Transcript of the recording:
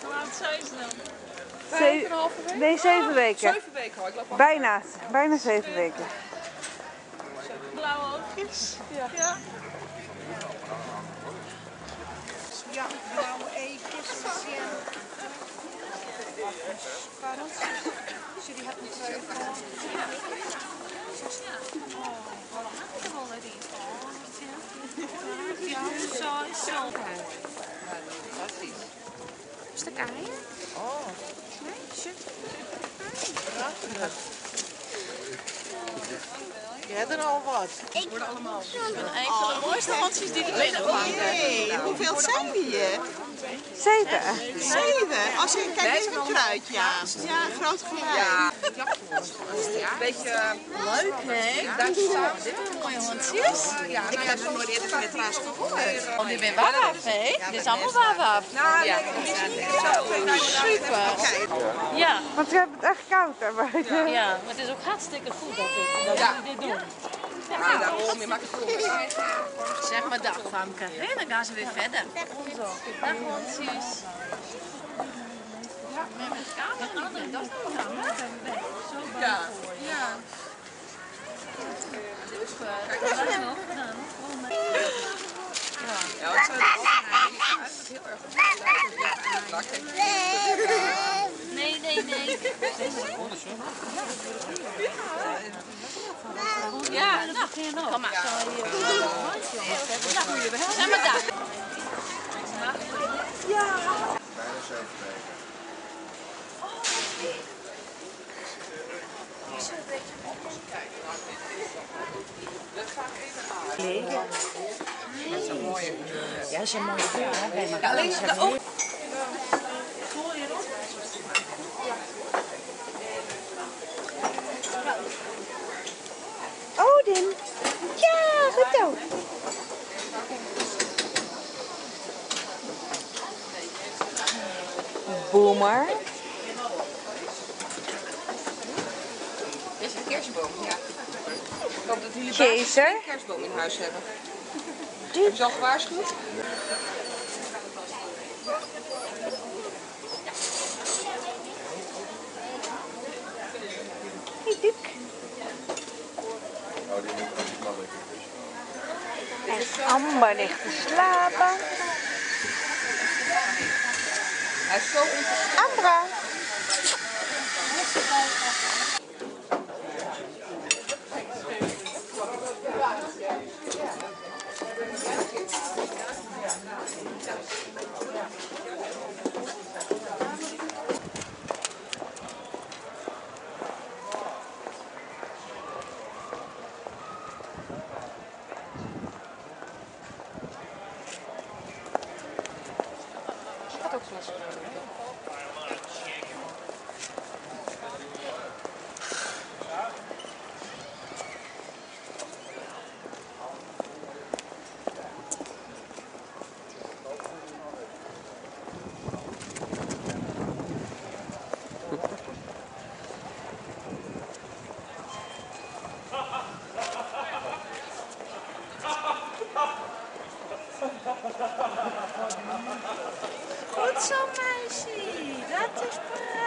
Hoe oud zijn ze dan? 5,5 weken? Nee, 7 weken. 7 weken al. Ik loop Bijna 7 weken. Blauwe oogjes. Ja. Ja. Ja, blauwe eetjes. Waarom? Jullie hebben het leuk gehad. Ja, zo. Stuk eieren? Oh. Nee, shit. Je hebt er al wat. Ik word allemaal. Een van de mooiste handjes die ik binnenvangen. Nee, hoeveel zijn die? 7. 7. Als je kijkt eens een kruid, ja. Ja, groot kruid. Ja. Een beetje Leuk, hè? Duitse saus. Mooie handjes. Ja, Ik heb nog nooit eerder van het trouwens gehoord. Oh, dit ben wabab, hè? Dit is allemaal wabab. Nou, nee, het is niet zo. Super. Ja. Want we hebben het echt koud daar buiten. Ja, maar het is ook hartstikke goed dat jullie dit doen. Ja, daarom. Je maakt het goed. Zeg maar dag, Famke. En dan gaan ze weer verder. Dag, hondjes. Een andere dag dan gaan, hè? Ja. Ja. Super. Dat hebben we ook gedaan. Ja, het zijn heel erg goed. Nee. Ja, nou, kom maar. Zeg maar dag. Bijna 7 weken. Dat is een mooie. Ja, dat is een mooie kleur, hè? Bij elkaar. Alleen de ogen. Odin. Ja, goed zo. Boomer. Dit is een kerstboom, ja. Ik hoop dat jullie Kezer. geen kerstboom in huis hebben. Heb je al gewaarschuwd? Hey, Duuk. Oh, die moet niet makkelijk. En Amber ligt te slapen. Hij is zo onverschillig. Ambra. Goed zo, meisje. Dat is prachtig.